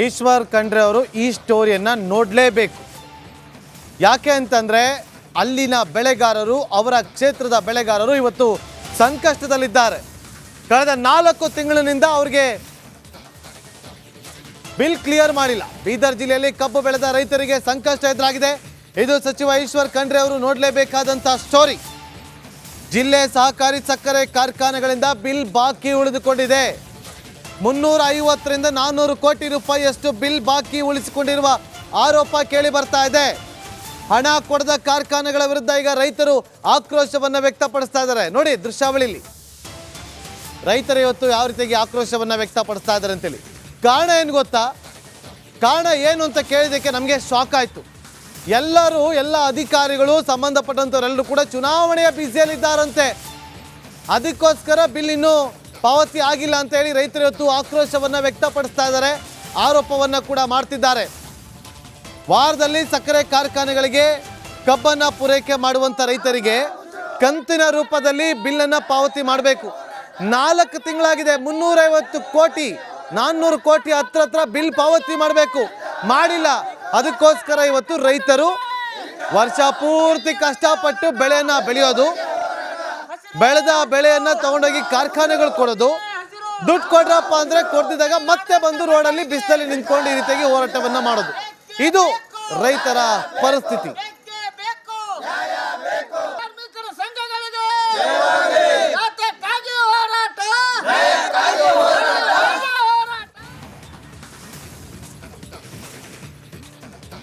ಈಶ್ವರ್ ಖಂಡ್ರೆ ಅವರು ಈ ಸ್ಟೋರಿಯನ್ನು ನೋಡಲೇಬೇಕು. ಯಾಕೆ ಅಂತಂದರೆ ಅಲ್ಲಿನ ಬೆಳೆಗಾರರು, ಅವರ ಕ್ಷೇತ್ರದ ಬೆಳೆಗಾರರು ಇವತ್ತು ಸಂಕಷ್ಟದಲ್ಲಿದ್ದಾರೆ. ಕಳೆದ 4 ತಿಂಗಳಿನಿಂದ ಅವರಿಗೆ ಬಿಲ್ ಕ್ಲಿಯರ್ ಮಾಡಿಲ್ಲ. ಬೀದರ್ ಜಿಲ್ಲೆಯಲ್ಲಿ ಕಬ್ಬು ಬೆಳೆದ ರೈತರಿಗೆ ಸಂಕಷ್ಟ ಎದುರಾಗಿದೆ. ಇದು ಸಚಿವ ಈಶ್ವರ್ ಖಂಡ್ರೆ ಅವರು ನೋಡಲೇಬೇಕಾದಂಥ ಸ್ಟೋರಿ. ಜಿಲ್ಲೆ ಸಹಕಾರಿ ಸಕ್ಕರೆ ಕಾರ್ಖಾನೆಗಳಿಂದ ಬಿಲ್ ಬಾಕಿ ಉಳಿದುಕೊಂಡಿದೆ. 350ರಿಂದ 400 ಕೋಟಿ ರೂಪಾಯಿಯಷ್ಟು ಬಿಲ್ ಬಾಕಿ ಉಳಿಸಿಕೊಂಡಿರುವ ಆರೋಪ ಕೇಳಿ ಬರ್ತಾ ಇದೆ. ಹಣ ಕೊಡದ ಕಾರ್ಖಾನೆಗಳ ವಿರುದ್ಧ ಈಗ ರೈತರು ಆಕ್ರೋಶವನ್ನು ವ್ಯಕ್ತಪಡಿಸ್ತಾ ಇದ್ದಾರೆ. ನೋಡಿ ದೃಶ್ಯಾವಳಿಲಿ ರೈತರು ಇವತ್ತು ಯಾವ ರೀತಿಯಾಗಿ ಆಕ್ರೋಶವನ್ನು ವ್ಯಕ್ತಪಡಿಸ್ತಾ ಇದ್ದಾರೆ ಅಂತೇಳಿ. ಕಾರಣ ಏನು ಗೊತ್ತಾ? ಕಾರಣ ಏನು ಅಂತ ಕೇಳಿದ್ದಕ್ಕೆ ನಮಗೆ ಶಾಕ್ ಆಯಿತು. ಎಲ್ಲ ಅಧಿಕಾರಿಗಳು, ಸಂಬಂಧಪಟ್ಟಂಥವರೆಲ್ಲರೂ ಕೂಡ ಚುನಾವಣೆಯ ಬ್ಯುಸಿಯಲ್ಲಿದ್ದಾರಂತೆ. ಅದಕ್ಕೋಸ್ಕರ ಬಿಲ್ ಇನ್ನೂ ಪಾವತಿ ಆಗಿಲ್ಲ ಅಂತ ಹೇಳಿ ರೈತರು ಇವತ್ತು ಆಕ್ರೋಶವನ್ನು ವ್ಯಕ್ತಪಡಿಸ್ತಾ ಇದ್ದಾರೆ, ಆರೋಪವನ್ನು ಕೂಡ ಮಾಡ್ತಿದ್ದಾರೆ. ವಾರದಲ್ಲಿ ಸಕ್ಕರೆ ಕಾರ್ಖಾನೆಗಳಿಗೆ ಕಬ್ಬನ್ನು ಪೂರೈಕೆ ಮಾಡುವಂಥ ರೈತರಿಗೆ ಕಂತಿನ ರೂಪದಲ್ಲಿ ಬಿಲ್ಲನ್ನು ಪಾವತಿ ಮಾಡಬೇಕು. 4 ತಿಂಗಳಾಗಿದೆ. 350 ಕೋಟಿ 400 ಕೋಟಿ ಹತ್ರ ಬಿಲ್ ಪಾವತಿ ಮಾಡಬೇಕು, ಮಾಡಿಲ್ಲ. ಅದಕ್ಕೋಸ್ಕರ ಇವತ್ತು ರೈತರು ವರ್ಷ ಪೂರ್ತಿ ಕಷ್ಟಪಟ್ಟು ಬೆಳೆಯನ್ನು ಬೆಳೆಯೋದು, ಬೆಳೆದ ಬೆಳೆಯನ್ನು ತಗೊಂಡೋಗಿ ಕಾರ್ಖಾನೆಗಳು ಕೊಡೋದು, ದುಡ್ಡು ಕೊಡ್ರಪ್ಪ ಅಂದರೆ ಕೊಡ್ತಿದ್ದಾಗ ಮತ್ತೆ ಬಂದು ರೋಡಲ್ಲಿ ಬಿಸಿಲಲ್ಲಿ ನಿಂತ್ಕೊಂಡು ಈ ರೀತಿಯಾಗಿ ಹೋರಾಟವನ್ನು ಮಾಡೋದು. ಇದು ರೈತರ ಪರಿಸ್ಥಿತಿ.